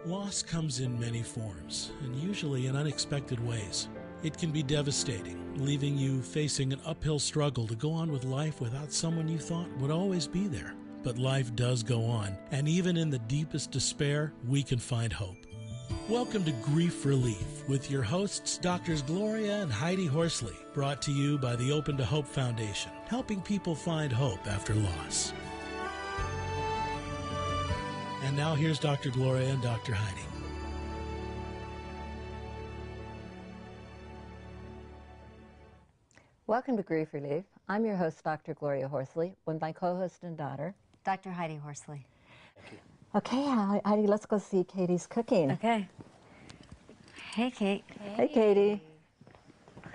Loss comes in many forms, and usually in unexpected ways. It can be devastating, leaving you facing an uphill struggle to go on with life without someone you thought would always be there. But life does go on, and even in the deepest despair, we can find hope. Welcome to Grief Relief with your hosts, Drs. Gloria and Heidi Horsley, brought to you by the Open to Hope Foundation, helping people find hope after loss. And now here's Dr. Gloria and Dr. Heidi. Welcome to Grief Relief. I'm your host, Dr. Gloria Horsley, with my co-host and daughter, Dr. Heidi Horsley. Okay, Heidi, let's go see Katie's cooking. Okay. Hey, Kate. Hey, Katie.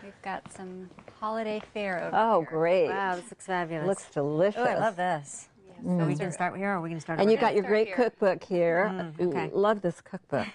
We've got some holiday fare over Oh, here. great. Wow, this looks fabulous. Looks delicious. Oh, I love this. Yes, Are we going to start here, or are we going to start And over you got here? your great here. cookbook here. okay. Love this cookbook.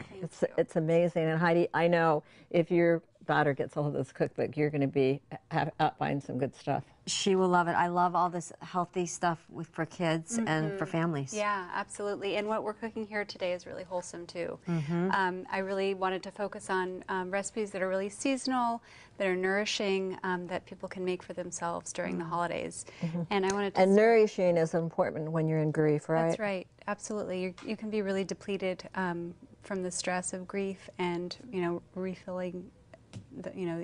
It's amazing. And Heidi, I know if your daughter gets a hold of this cookbook, you're going to be out buying some good stuff. She will love it. I love all this healthy stuff for kids and for families. Yeah, absolutely. And what we're cooking here today is really wholesome too. I really wanted to focus on recipes that are really seasonal, that are nourishing, that people can make for themselves during the holidays. And I wanted to And nourishing is important when you're in grief, right? That's right. Absolutely. You can be really depleted from the stress of grief, and refilling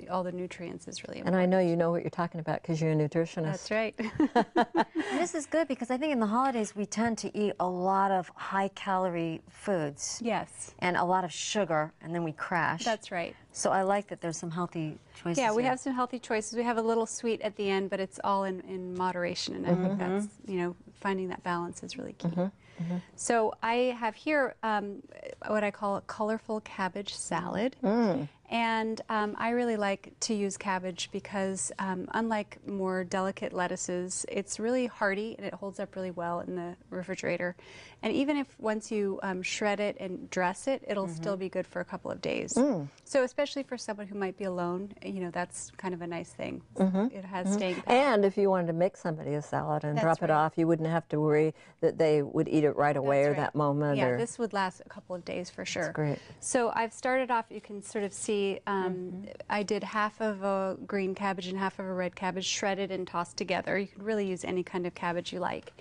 all the nutrients is really important. And I know you know what you're talking about because you're a nutritionist. That's right. And this is good because I think in the holidays we tend to eat a lot of high-calorie foods. Yes. And a lot of sugar, and then we crash. That's right. So I like that there's some healthy choices. Yeah, we here. have some healthy choices. We have a little sweet at the end, but it's all in moderation, and I think that's, finding that balance is really key. So I have here what I call a colorful cabbage salad. And I really like to use cabbage because unlike more delicate lettuces, it's really hearty and it holds up really well in the refrigerator. And even if once you shred it and dress it, it'll still be good for a couple of days. So especially for someone who might be alone, that's kind of a nice thing. It has staying power. And if you wanted to make somebody a salad and That's drop it right. off, you wouldn't have to worry that they would eat it right away That's or right. that moment. Yeah, or... this would last a couple of days for sure. That's great. So I've started off, you can sort of see, I did half of a green cabbage and half of a red cabbage, shredded and tossed together. You can really use any kind of cabbage you like.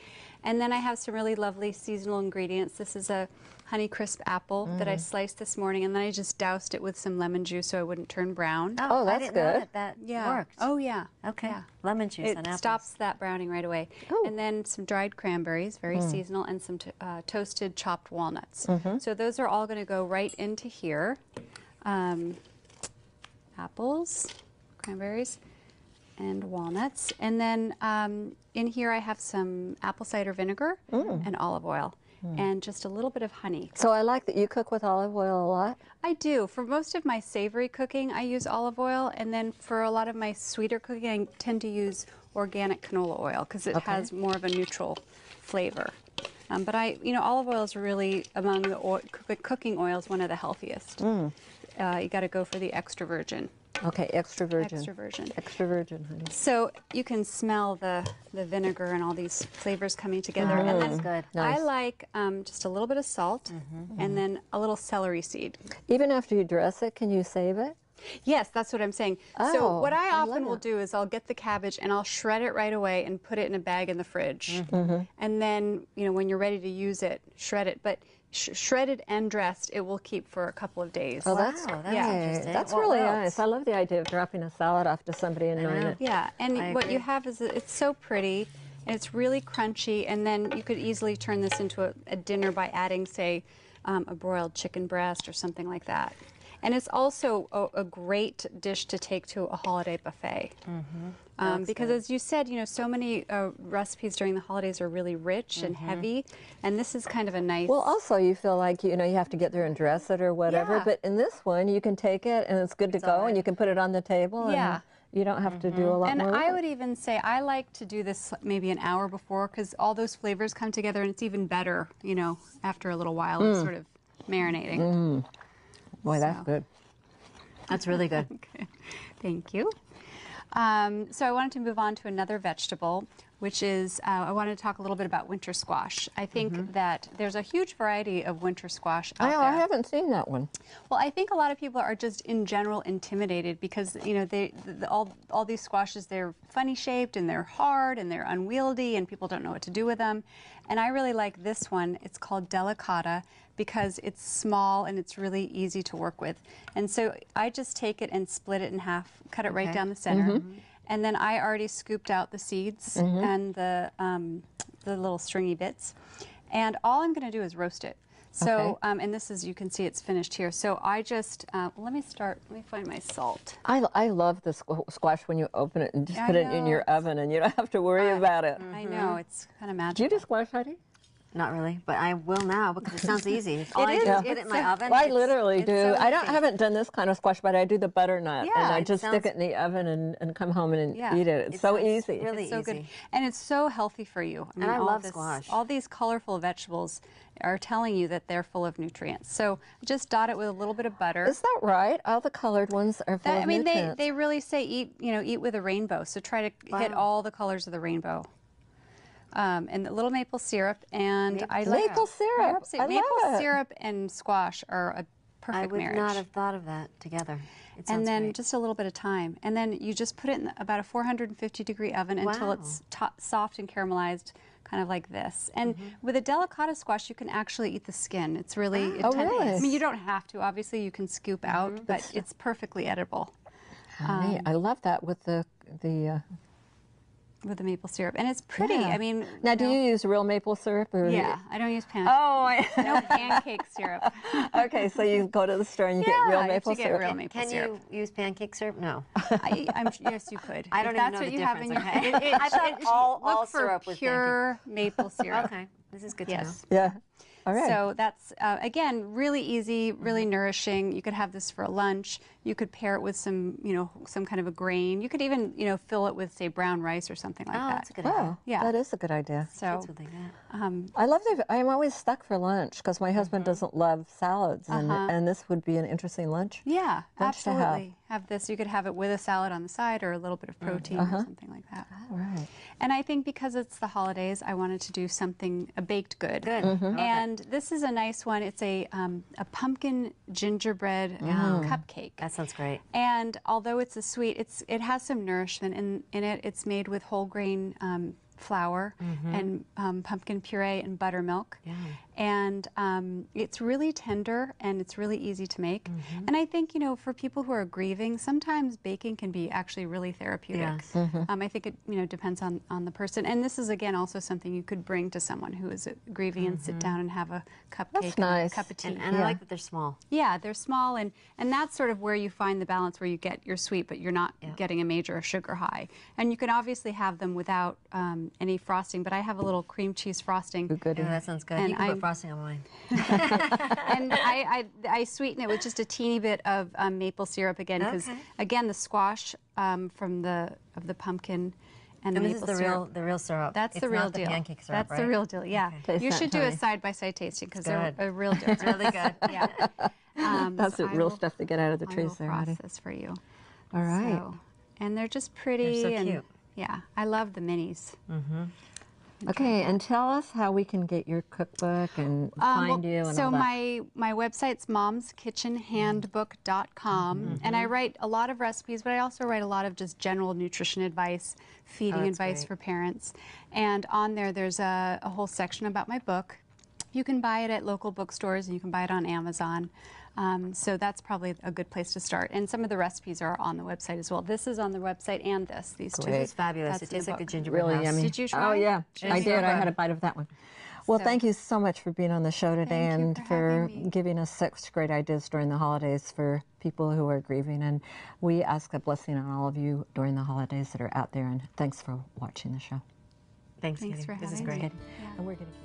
And then I have some really lovely seasonal ingredients. This is a Honeycrisp apple that I sliced this morning, and then I just doused it with some lemon juice so it wouldn't turn brown. Oh, I that's didn't know good. that Yeah. worked. Oh, yeah. Okay. Yeah. Lemon juice It and apples. stops that browning right away. Oh. And then some dried cranberries, very seasonal, and some toasted chopped walnuts. So those are all going to go right into here. Apples, cranberries, and walnuts. And then in here I have some apple cider vinegar and olive oil. And just a little bit of honey. So I like that you cook with olive oil a lot. I do. For most of my savory cooking, I use olive oil, and then for a lot of my sweeter cooking, I tend to use organic canola oil because it has more of a neutral flavor. But olive oil is really, among the cooking oils, one of the healthiest. You got to go for the extra virgin. Okay, extra virgin. Extra virgin. Extra virgin, honey. So you can smell the vinegar and all these flavors coming together. And then That's good. Nice. I like just a little bit of salt and then a little celery seed. Even after you dress it, can you save it? Yes, that's what I'm saying. Oh, so what I I often love will that. do is I'll get the cabbage and I'll shred it right away and put it in a bag in the fridge. And then, when you're ready to use it, shred it. But shredded and dressed, it will keep for a couple of days. Oh, that's Wow, that's hey, interesting. That's What really else? nice. I love the idea of dropping a salad off to somebody and knowing it. Yeah, and I what agree. you have is it's so pretty, and it's really crunchy, and then you could easily turn this into a dinner by adding, say, a broiled chicken breast or something like that. And it's also a great dish to take to a holiday buffet. Because as you said, so many recipes during the holidays are really rich and heavy, and this is kind of a nice... Well, also you feel like, you have to get there and dress it or whatever, Yeah. but in this one you can take it and it's good to go and you can put it on the table Yeah. and you don't have to do a lot And more I work. would even say I like to do this maybe an hour before, because all those flavors come together, and it's even better, after a little while of sort of marinating. Boy, that's So. good. That's really good. Okay. Thank you. So I wanted to move on to another vegetable. which is, I wanted to talk a little bit about winter squash. I think that there's a huge variety of winter squash out there. I haven't seen that one. Well, I think a lot of people are just in general intimidated because, you know, all these squashes, they're funny shaped and they're hard and they're unwieldy and people don't know what to do with them. And I really like this one. It's called Delicata because it's small and it's really easy to work with. And so I just take it and split it in half, cut it right down the center. And then I already scooped out the seeds and the little stringy bits. And all I'm going to do is roast it. So, and this is, you can see it's finished here. So I just, let me find my salt. I love the squash when you open it and just put it in your oven and you don't have to worry about it. I know, it's kind of magical. Do you do squash, Heidi? Not really, but I will now because it sounds easy. All I do is put it in my oven. Well, I literally do. So I haven't done this kind of squash, but I do the butternut, Yeah, and I it just stick sounds- it in the oven and come home and eat it. It's It so sounds easy. really It's so good. easy. And it's so healthy for you. I mean, I all love this, squash. All these colorful vegetables are telling you that they're full of nutrients. So just dot it with a little bit of butter. Is that right? All the colored ones are full of I mean, nutrients. they really say eat with a rainbow. So try to hit all the colors of the rainbow. And the little maple syrup, and I like Maple syrup. I maple love it. syrup and squash are a I perfect would marriage. not have thought of that together. It sounds And then great. just a little bit of thyme, and then you just put it in about a 450-degree oven until Wow. it's soft and caramelized, kind of like this. And with a delicata squash, you can actually eat the skin. It's really, really? I mean, you don't have to. Obviously, you can scoop out, but it's perfectly edible Neat. I love that with the with the maple syrup, and it's pretty. Yeah. I mean, Now, do you use real maple syrup? Or Yeah, I don't use Oh, no pancake syrup. okay. So you go to the store and you get Yeah, real you have maple to get syrup. real maple Can syrup. you use pancake syrup? No. Yes, you could. I If don't even that's know what the you have in difference, your. okay? I thought all look for syrup was pure maple syrup. Okay, this is good to know. Yes. Yeah. All right. So that's, again, really easy, really nourishing. You could have this for a lunch. You could pair it with some, some kind of a grain. You could even, fill it with, say, brown rice or something like Oh, that. that's a good idea. Wow, Yeah. that is a good idea. So, That's what they got. I love that. I'm always stuck for lunch because my husband doesn't love salads, and this would be an interesting lunch. yeah, Lunch to have. absolutely. Have this. You could have it with a salad on the side or a little bit of protein or something like that. All right. And I think because it's the holidays, I wanted to do something, a baked good. Good. And this is a nice one. It's a pumpkin gingerbread cupcake. That sounds great. And although it's a sweet, it has some nourishment in it. It's made with whole grain flour and pumpkin puree and buttermilk. Yeah. And it's really tender and it's really easy to make. And I think, for people who are grieving, sometimes baking can be actually really therapeutic. Yes. I think it depends on the person. And this is, again, also something you could bring to someone who is grieving and sit down and have a cupcake and nice. a cup of tea. And I like that they're small. Yeah, they're small, and that's sort of where you find the balance where you get your sweet, but you're not getting a major sugar high. And you can obviously have them without any frosting, but I have a little cream cheese frosting. Oh, that sounds good. And You can I- put frosting on mine. And I sweeten it with just a teeny bit of maple syrup again, because Okay. again the squash from the pumpkin and the And this maple is syrup. the real syrup. That's It's the real not deal. The pancake syrup, That's the real deal. Yeah, Taste you that, should do a honey. side-by-side tasting because they're It's good. a real difference. Really good. Yeah. That's So the I real will- stuff to get out of the I trees will there, frost Heidi. this for you. All right. So, and they're just pretty. They're so and, cute. Yeah, I love the minis. Okay, and tell us how we can get your cookbook and find you and so all that. my website's momskitchenhandbook.com, and I write a lot of recipes, but I also write a lot of just general nutrition advice, feeding that's advice great. for parents. And on there's a whole section about my book. You can buy it at local bookstores, and you can buy it on Amazon. So that's probably a good place to start. And some of the recipes are on the website as well. This is on the website, and these two. Great. It's fabulous. That's It in the tastes like a book. gingerbread Really house. yummy. Did you try? Oh, yeah. It's I so did. I good. had a bite of that one. Well, So- thank you so much for being on the show today Thank you and for for having me. giving us such great ideas during the holidays for people who are grieving. And we ask a blessing on all of you during the holidays that are out there. And thanks for watching the show. Thanks, Thanks Katie. for This is having great. me. And we're going to keep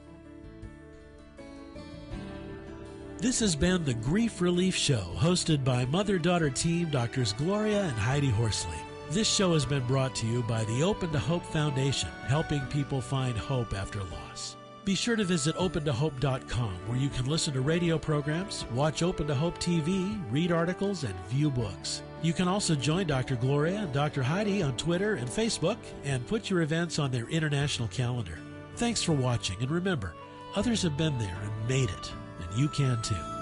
This has been the Grief Relief Show, hosted by mother-daughter team Doctors Gloria and Heidi Horsley. This show has been brought to you by the Open to Hope Foundation, helping people find hope after loss. Be sure to visit opentohope.com, where you can listen to radio programs, watch Open to Hope TV, read articles, and view books. You can also join Dr. Gloria and Dr. Heidi on Twitter and Facebook and put your events on their international calendar. Thanks for watching, and remember, others have been there and made it, and you can too.